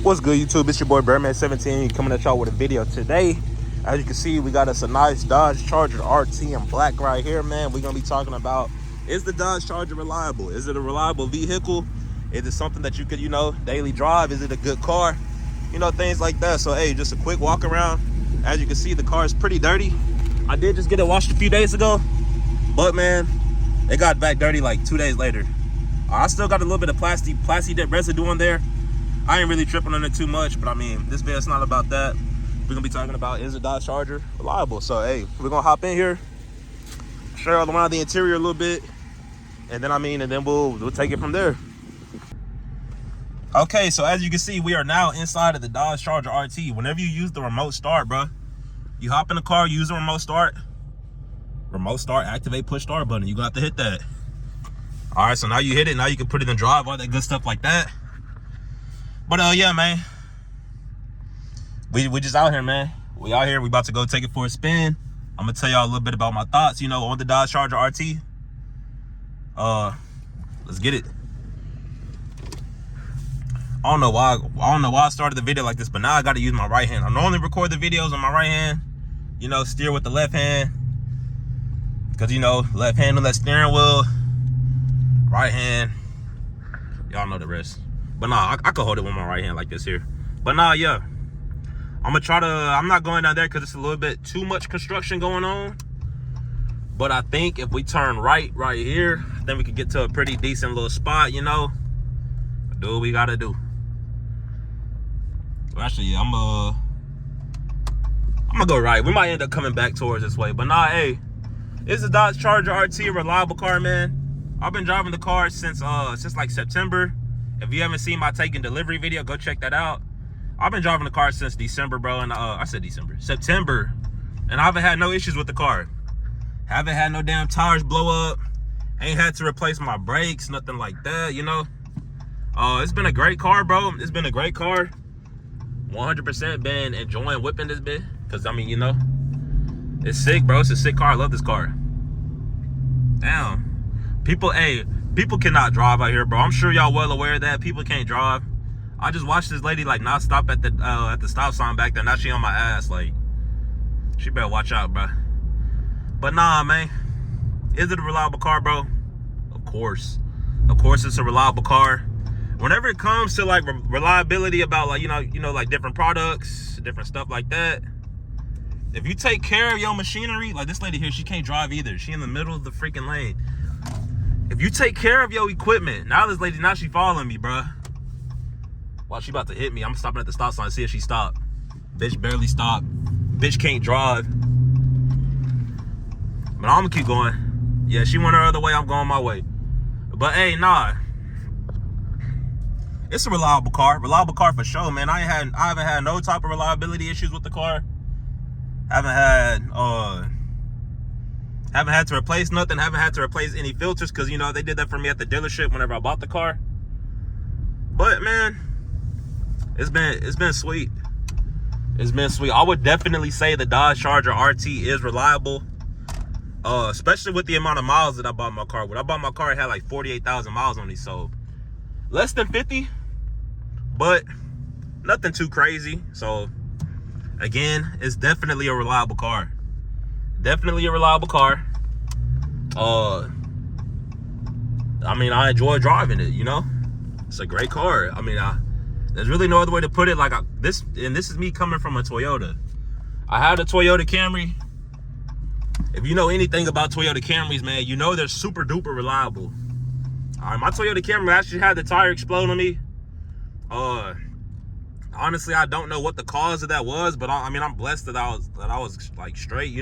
What's good, YouTube? It's your boy Birdman17 coming at y'all with a video today. As you can see, we got us a nice Dodge Charger RT in black right here, man. We're gonna be talking about, is the Dodge Charger reliable? Is it a reliable vehicle? Is it something that you could, daily drive? Is it a good car? Things like that. So hey, just a quick walk around. As you can see, the car is pretty dirty. I did just get it washed a few days ago, but man, it got back dirty like 2 days later. I still got a little bit of plastic residue on there. I ain't really tripping on it too much, but I mean, this video's not about that. We're gonna be talking about, is a Dodge Charger reliable? So hey, we're gonna hop in here, show you all around the interior a little bit, and then we'll take it from there. Okay, so as you can see, we are now inside of the Dodge Charger RT. Whenever you use the remote start, bro, you hop in the car, use the remote start, activate push start button. You're gonna have to hit that. All right, so now you hit it, now you can put it in drive, all that good stuff like that. But yeah, man, we just out here, man. We out here, we about to go take it for a spin. I'm gonna tell y'all a little bit about my thoughts, on the Dodge Charger RT. Let's get it. I don't know why I started the video like this, but now I gotta use my right hand. I normally record the videos on my right hand, steer with the left hand, because left hand on that steering wheel, right hand, y'all know the rest. But nah, I could hold it with my right hand like this here. But nah, yeah, I'm not going down there because it's a little bit too much construction going on. But I think if we turn right here, then we can get to a pretty decent little spot, do what we gotta do. Well, actually, yeah, I'm gonna go right. We might end up coming back towards this way. But nah, hey, it's a Dodge Charger RT, a reliable car, man. I've been driving the car since like September. If you haven't seen my taking delivery video, go check that out. I've been driving the car since December, bro, and I said September, and I haven't had no issues with the car. Haven't had no damn tires blow up. Ain't had to replace my brakes, nothing like that, It's been a great car, bro. It's been a great car. 100% been enjoying whipping this bit, because I mean, it's sick, bro. It's a sick car. I love this car. Damn. People cannot drive out here, bro. I'm sure y'all well aware of that. People can't drive. I just watched this lady like not stop at the stop sign back there. Now she on my ass. Like, she better watch out, bro. But nah, man. Is it a reliable car, bro? Of course. Of course it's a reliable car. Whenever it comes to like reliability about like, like different products, different stuff like that, if you take care of your machinery, like this lady here, she can't drive either. She in the middle of the freaking lane. If you take care of your equipment, now this lady, now she following me, bruh. Wow, she about to hit me. I'm stopping at the stop sign to see if she stopped. Bitch barely stopped. Bitch can't drive. But I'm gonna keep going. Yeah, she went her other way, I'm going my way. But hey, nah. It's a reliable car. Reliable car for sure, man. I haven't had no type of reliability issues with the car. Haven't had to replace nothing. Haven't had to replace any filters because they did that for me at the dealership whenever I bought the car. But man, it's been sweet. It's been sweet. I would definitely say the Dodge Charger RT is reliable, especially with the amount of miles that I bought my car with. I bought my car, it had like 48,000 miles on it, so less than 50, but nothing too crazy. So again, it's definitely a reliable car. Definitely a reliable car. I mean, I enjoy driving it, It's a great car. I mean, there's really no other way to put it. Like this is me coming from a Toyota. I had a Toyota Camry. If you know anything about Toyota Camrys, man, they're super duper reliable. All right, my Toyota Camry actually had the tire explode on me. Honestly, I don't know what the cause of that was, but I mean, I'm blessed that I was like straight,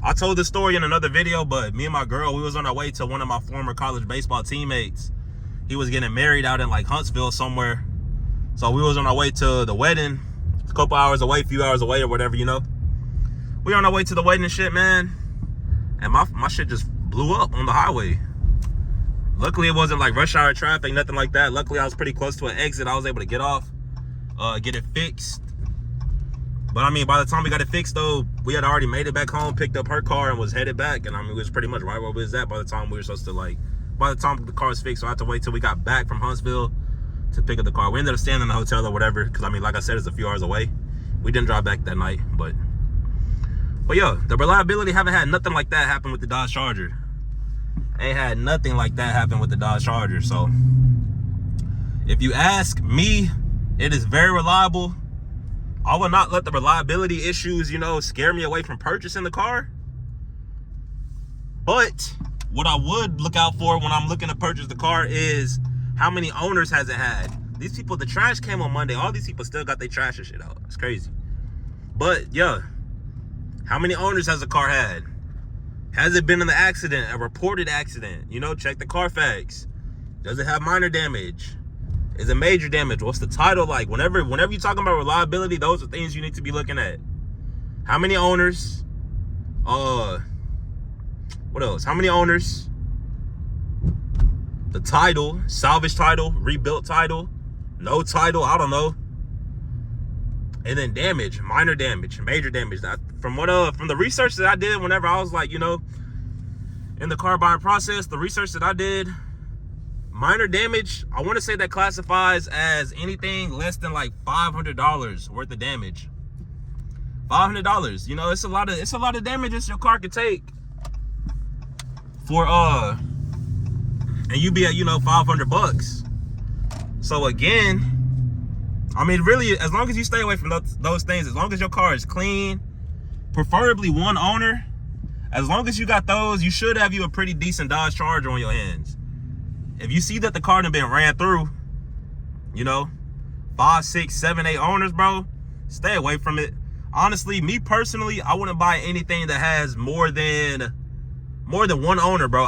I told this story in another video, but me and my girl, we was on our way to one of my former college baseball teammates. He was getting married out in like Huntsville somewhere. So we was on our way to the wedding, a couple hours away, few hours away or whatever, We on our way to the wedding and shit, man. And my shit just blew up on the highway. Luckily, it wasn't like rush hour traffic, nothing like that. Luckily, I was pretty close to an exit. I was able to get off, get it fixed. But I mean, by the time we got it fixed though, we had already made it back home, picked up her car and was headed back. And I mean, we was pretty much right where we was at by the time we were supposed to by the time the car was fixed. So I had to wait till we got back from Huntsville to pick up the car. We ended up staying in the hotel or whatever, because I mean, like I said, it's a few hours away. We didn't drive back that night, but yo, the reliability haven't had nothing like that happen with the Dodge Charger. Ain't had nothing like that happen with the Dodge Charger. So if you ask me, it is very reliable. I will not let the reliability issues, you know, scare me away from purchasing the car. But what I would look out for when I'm looking to purchase the car is how many owners has it had. These people, the trash came on Monday. All these people still got their trash and shit out. It's crazy. But yeah, how many owners has the car had? Has it been in an accident, a reported accident? You know, check the Carfax. Does it have minor damage? Is it major damage? What's the title like? Whenever you're talking about reliability, those are things you need to be looking at. How many owners? What else? How many owners? The title, salvage title, rebuilt title, no title, I don't know. And then damage, minor damage, major damage. From the research that I did whenever I was like, you know, in the car buying process, the research that I did, minor damage, I want to say that classifies as anything less than like $500 worth of damage. $500, you know, it's a lot of damages your car could take for and you be at, you know, $500. So again, I mean, really, as long as you stay away from those things, as long as your car is clean, preferably one owner, as long as you got those, you should have you a pretty decent Dodge Charger on your hands. If you see that the car done been ran through, you know, 5, 6, 7, 8 owners, bro, stay away from it. Honestly, me personally, I wouldn't buy anything that has more than one owner, bro.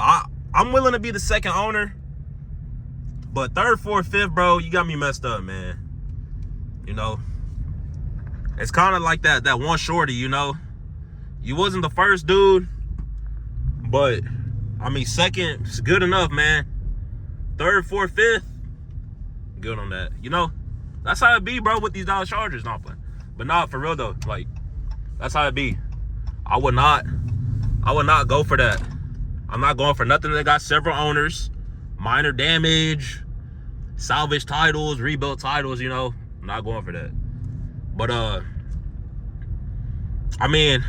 I'm willing to be the second owner, but third, fourth, fifth, bro, you got me messed up, man. You know, it's kind of like that one shorty, you know. You wasn't the first dude, but I mean, second is good enough, man. Third, fourth, fifth, good on that. You know, that's how it be, bro, with these Dodge Chargers. Not playing, but not for real though. Like, that's how it be. I would not go for that. I'm not going for nothing that got several owners, minor damage, salvage titles, rebuilt titles, you know. I'm not going for that. But I mean,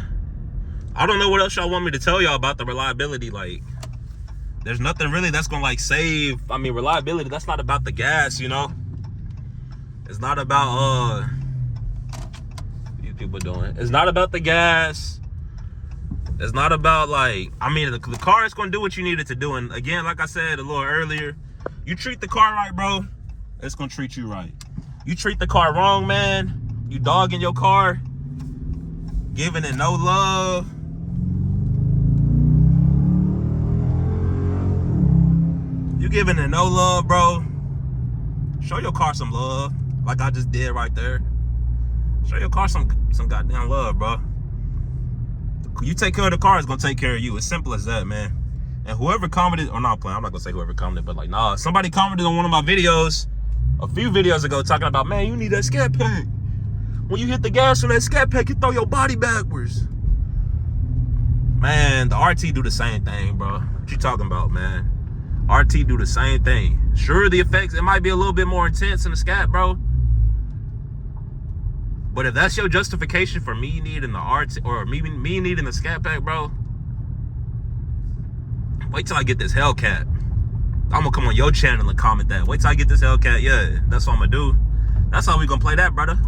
I don't know what else y'all want me to tell y'all about the reliability. Like, there's nothing really that's gonna like save. I mean, reliability, that's not about the gas, you know. It's not about what these people doing. It's not about the gas. It's not about, like, I mean, the car is gonna do what you need it to do. And again, like I said a little earlier, you treat the car right, bro, it's gonna treat you right. You treat the car wrong, man, you dogging your car, giving it no love, you giving it no love, bro, show your car some love, like I just did right there. Show your car some goddamn love, bro. You take care of the car, it's gonna take care of you. It's simple as that, man. And whoever commented, or not playing, I'm not gonna say whoever commented, but like, nah, somebody commented on one of my videos a few videos ago talking about, man, you need that scat pack. When you hit the gas on that scat pack, you throw your body backwards. Man, the RT do the same thing, bro. What you talking about, man? RT do the same thing. Sure, the effects, it might be a little bit more intense in the scat, bro. But if that's your justification for me needing the RT, or me needing the scat pack, bro, wait till I get this Hellcat. I'm gonna come on your channel and comment that. Wait till I get this Hellcat. Yeah, that's what I'm gonna do. That's how we gonna play that, brother.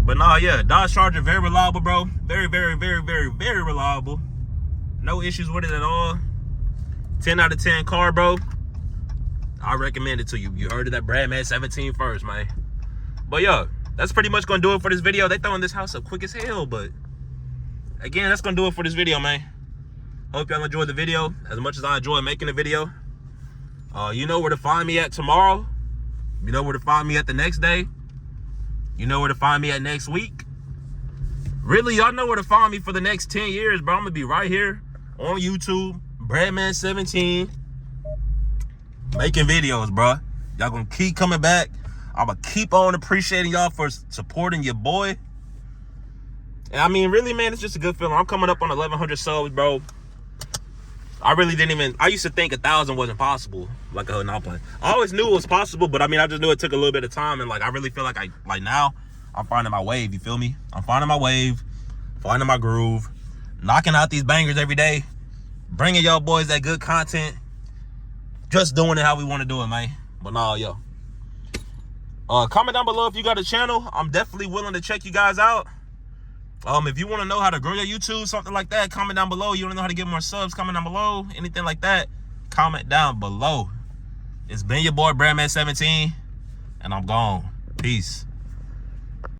But nah, yeah, Dodge Charger, very reliable, bro. Very, very, very, very, very reliable. No issues with it at all. 10 out of 10 car, bro. I recommend it to you. You heard of that Bradman 17 first, man. But yeah, that's pretty much gonna do it for this video. They throwing this house up quick as hell, but again, that's gonna do it for this video, man. Hope y'all enjoyed the video as much as I enjoy making the video. You know where to find me at tomorrow. You know where to find me at the next day. You know where to find me at next week. Really, y'all know where to find me for the next 10 years, bro. I'm gonna be right here on YouTube, Bradman 17, making videos, bro. Y'all gonna keep coming back. I'm gonna keep on appreciating y'all for supporting your boy. And I mean, really, man, it's just a good feeling. I'm coming up on 1,100 subs, bro. I really didn't even, I used to think 1,000 wasn't possible. Like, oh, no, but I always knew it was possible, but I mean, I just knew it took a little bit of time. And like, I really feel like now I'm finding my wave. You feel me? I'm finding my wave, finding my groove, knocking out these bangers every day, bringing y'all boys that good content, just doing it how we want to do it, man. But nah, yo. Comment down below if you got a channel. I'm definitely willing to check you guys out. If you want to know how to grow your YouTube, something like that, comment down below. You want to know how to get more subs, comment down below. Anything like that, comment down below. It's been your boy, Brandman17, and I'm gone. Peace.